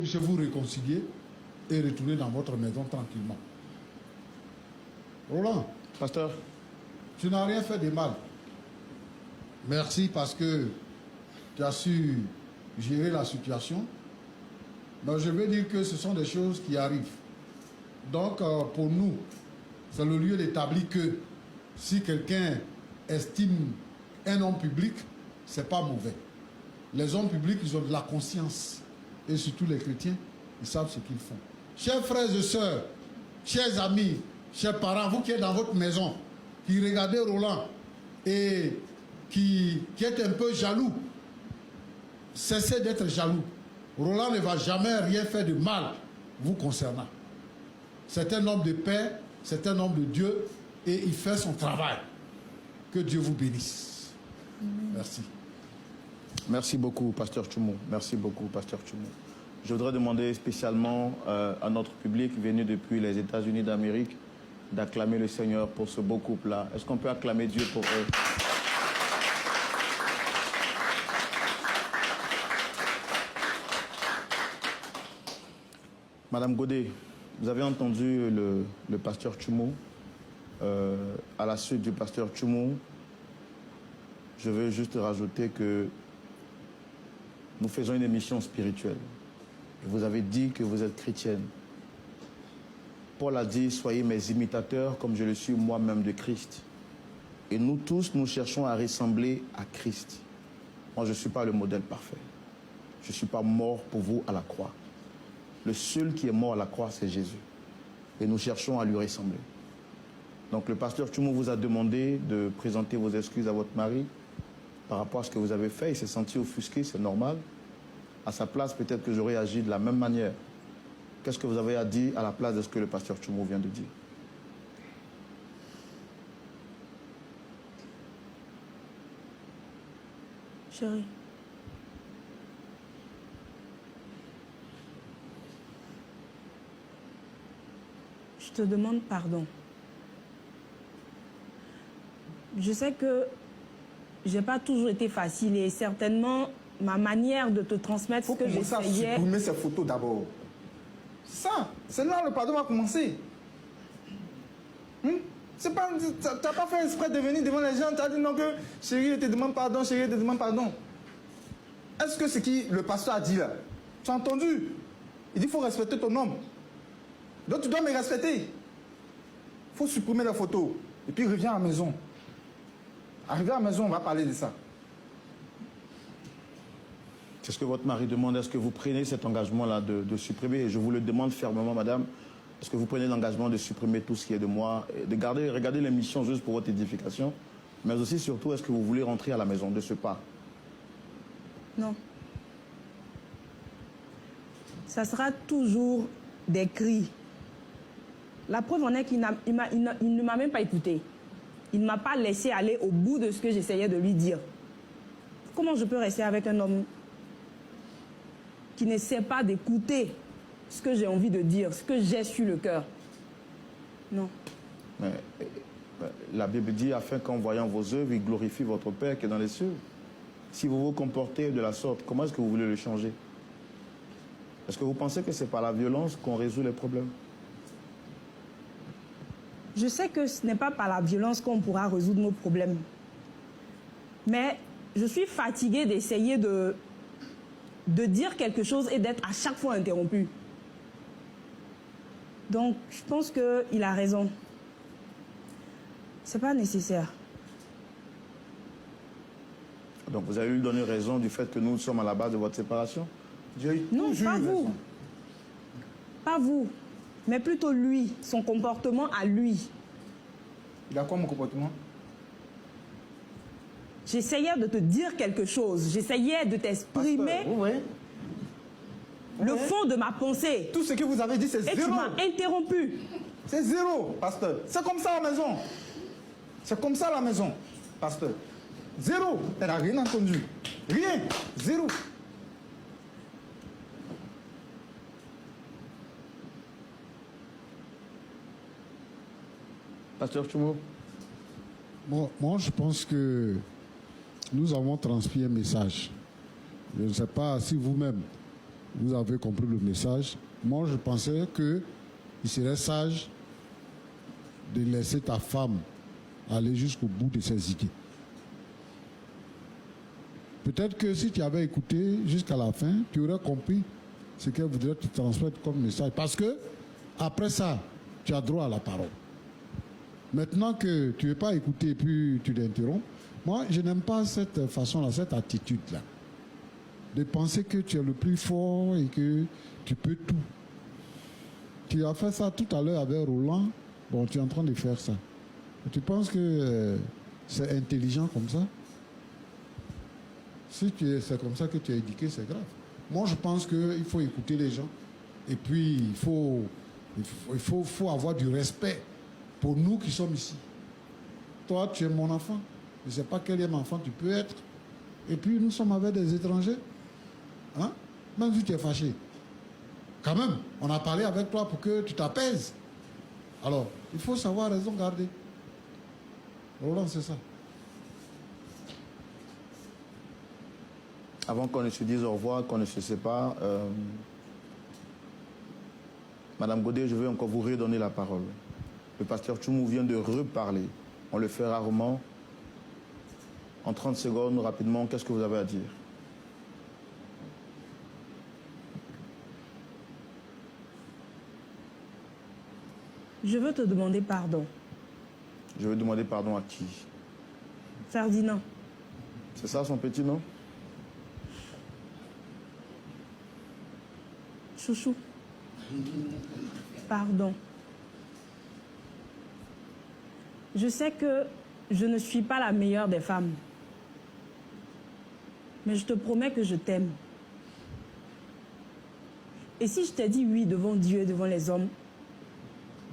puissiez vous réconcilier et retourner dans votre maison tranquillement. Roland, pasteur, tu n'as rien fait de mal. Merci parce que tu as su gérer la situation. Mais je veux dire que ce sont des choses qui arrivent. Donc, pour nous, c'est le lieu d'établir que si quelqu'un estime un homme public, c'est pas mauvais. Les hommes publics, ils ont de la conscience. Et surtout les chrétiens, ils savent ce qu'ils font. Chers frères et sœurs, chers amis, chers parents, vous qui êtes dans votre maison, qui regardez Roland et qui êtes un peu jaloux, cessez d'être jaloux. Roland ne va jamais rien faire de mal vous concernant. C'est un homme de paix, c'est un homme de Dieu et il fait son travail. Que Dieu vous bénisse. Merci. Merci beaucoup, pasteur Tchoumou. Merci beaucoup, pasteur Tchoumou. Je voudrais demander spécialement à notre public venu depuis les États-Unis d'Amérique d'acclamer le Seigneur pour ce beau couple-là. Est-ce qu'on peut acclamer Dieu pour eux? Madame Godet, vous avez entendu le pasteur Tchoumou. À la suite du pasteur Tchoumou, je veux juste rajouter que nous faisons une émission spirituelle. Et vous avez dit que vous êtes chrétienne. Paul a dit, soyez mes imitateurs comme je le suis moi-même de Christ. Et nous tous, nous cherchons à ressembler à Christ. Moi, je ne suis pas le modèle parfait. Je ne suis pas mort pour vous à la croix. Le seul qui est mort à la croix, c'est Jésus. Et nous cherchons à lui ressembler. Donc le pasteur Tchoumou vous a demandé de présenter vos excuses à votre mari par rapport à ce que vous avez fait. Il s'est senti offusqué, c'est normal. À sa place, peut-être que j'aurais agi de la même manière. Qu'est-ce que vous avez à dire à la place de ce que le pasteur Tchoumou vient de dire? Chérie. Je te demande pardon. Je sais que j'ai pas toujours été facile et certainement ma manière de te transmettre ce que j'essayais... Faut supprimer ces photos d'abord. Ça, c'est là le pardon va commencer. C'est pas, t'as pas fait exprès de venir devant les gens, t'as dit non que chérie, je te demande pardon, chérie, je te demande pardon. Est-ce que ce que le pasteur a dit là, tu as entendu? Il dit qu'il faut respecter ton homme. Donc tu dois me respecter. Il faut supprimer la photo. Et puis reviens à la maison. Arrivé à la maison, on va parler de ça. C'est ce que votre mari demande. Est-ce que vous prenez cet engagement-là de supprimer? Et je vous le demande fermement, madame. Est-ce que vous prenez l'engagement de supprimer tout ce qui est de moi, de regarder l'émission juste pour votre édification, mais aussi, surtout, est-ce que vous voulez rentrer à la maison de ce pas? Non. Ça sera toujours des cris. La preuve en est qu'il ne m'a même pas écouté. Il ne m'a pas laissé aller au bout de ce que j'essayais de lui dire. Comment je peux rester avec un homme qui ne sait pas d'écouter ce que j'ai envie de dire, ce que j'ai sur le cœur? Non. Mais la Bible dit, afin qu'en voyant vos œuvres, il glorifie votre Père qui est dans les cieux. Si vous vous comportez de la sorte, comment est-ce que vous voulez le changer? Est-ce que vous pensez que c'est par la violence qu'on résout les problèmes? Je sais que ce n'est pas par la violence qu'on pourra résoudre nos problèmes. Mais je suis fatiguée d'essayer de dire quelque chose et d'être à chaque fois interrompue. Donc, je pense qu'il a raison. C'est pas nécessaire. Donc, vous avez lui donné raison du fait que nous sommes à la base de votre séparation? Non, pas vous. Pas vous. Mais plutôt lui, son comportement à lui. Il a quoi mon comportement? J'essayais de te dire quelque chose. J'essayais de t'exprimer le fond de ma pensée. Tout ce que vous avez dit, c'est zéro. Et tu m'as interrompu. C'est zéro, pasteur. C'est comme ça à la maison. C'est comme ça à la maison, pasteur. Zéro. Elle n'a rien entendu. Rien. Zéro. Pasteur Tchoumou? Moi, je pense que nous avons transmis un message. Je ne sais pas si vous-même, vous avez compris le message. Moi, je pensais qu'il serait sage de laisser ta femme aller jusqu'au bout de ses idées. Peut-être que si tu avais écouté jusqu'à la fin, tu aurais compris ce qu'elle voudrait te transmettre comme message. Parce que, après ça, tu as droit à la parole. Maintenant que tu ne veux pas écouter et puis tu l'interromps, moi, je n'aime pas cette façon-là, cette attitude-là. De penser que tu es le plus fort et que tu peux tout. Tu as fait ça tout à l'heure avec Roland. Bon, tu es en train de faire ça. Et tu penses que c'est intelligent comme ça? Si c'est comme ça que tu es éduqué, c'est grave. Moi, je pense qu'il faut écouter les gens. Et puis, il faut avoir du respect pour nous qui sommes ici. Toi, tu es mon enfant. Je ne sais pas quel enfant tu peux être. Et puis, nous sommes avec des étrangers. Hein? Même si tu es fâché. Quand même, on a parlé avec toi pour que tu t'apaises. Alors, il faut savoir raison garder. Roland, c'est ça. Avant qu'on ne se dise au revoir, qu'on ne se sépare, Madame Godet, je veux encore vous redonner la parole. Le pasteur Tchoumou vient de reparler. On le fait rarement. En 30 secondes, rapidement, qu'est-ce que vous avez à dire? Je veux te demander pardon. Je veux demander pardon à qui? Ferdinand. C'est ça son petit nom? Chouchou. Pardon. Je sais que je ne suis pas la meilleure des femmes. Mais je te promets que je t'aime. Et si je t'ai dit oui devant Dieu et devant les hommes,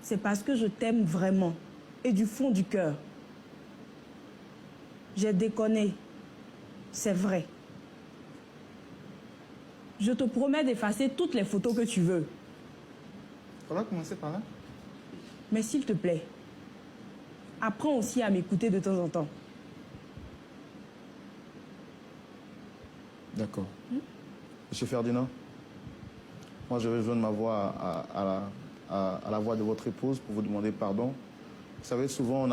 c'est parce que je t'aime vraiment et du fond du cœur. J'ai déconné. C'est vrai. Je te promets d'effacer toutes les photos que tu veux. On va commencer par là. Mais s'il te plaît, apprends aussi à m'écouter de temps en temps. D'accord. Monsieur Ferdinand, moi je vais joindre ma voix à la voix de votre épouse pour vous demander pardon. Vous savez, souvent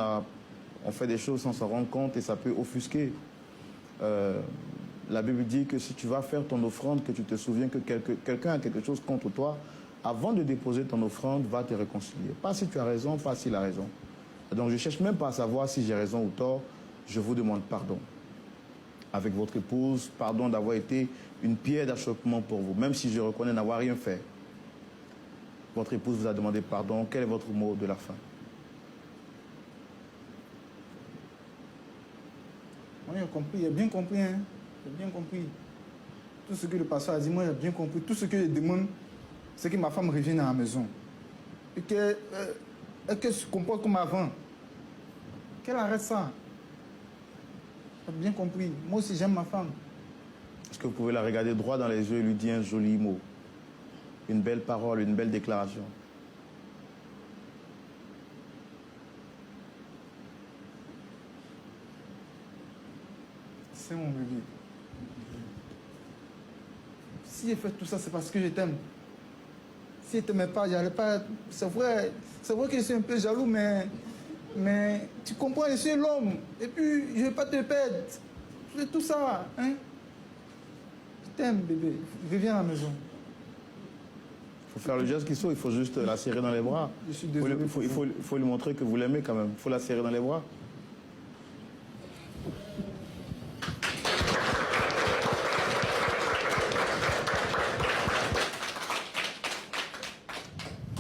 on fait des choses sans s'en rendre compte et ça peut offusquer. La Bible dit que si tu vas faire ton offrande, que tu te souviens que quelqu'un a quelque chose contre toi, avant de déposer ton offrande, va te réconcilier. Pas si tu as raison, pas s'il a raison. Donc je ne cherche même pas à savoir si j'ai raison ou tort, je vous demande pardon. Avec votre épouse, pardon d'avoir été une pierre d'achoppement pour vous, même si je reconnais n'avoir rien fait. Votre épouse vous a demandé pardon, quel est votre mot de la fin? Moi, j'ai compris, j'ai bien compris, hein. J'ai bien compris. Tout ce que le pasteur a dit, moi, j'ai bien compris. Tout ce que je demande, c'est que ma femme revienne à la maison. Et qu'elle se comporte comme avant. Qu'elle arrête ça. J'ai bien compris. Moi aussi, j'aime ma femme. Est-ce que vous pouvez la regarder droit dans les yeux et lui dire un joli mot? Une belle parole, une belle déclaration? C'est mon bébé. Si j'ai fait tout ça, c'est parce que je t'aime. Si je ne t'aimais pas, j'allais pas... C'est vrai que je suis un peu jaloux, mais tu comprends, je suis l'homme. Et puis, je ne vais pas te perdre. Je fais tout ça, hein. Je t'aime, bébé. Reviens à la maison. Il faut faire le geste qu'il faut, il faut juste la serrer dans les bras. Je suis désolé. Il faut lui montrer que vous l'aimez quand même. Il faut la serrer dans les bras.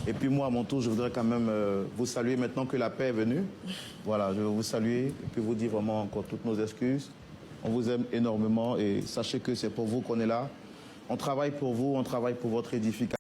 Et puis moi, à mon tour, je voudrais quand même vous saluer maintenant que la paix est venue. Voilà, je vais vous saluer et puis vous dire vraiment encore toutes nos excuses. On vous aime énormément et sachez que c'est pour vous qu'on est là. On travaille pour vous, on travaille pour votre édification.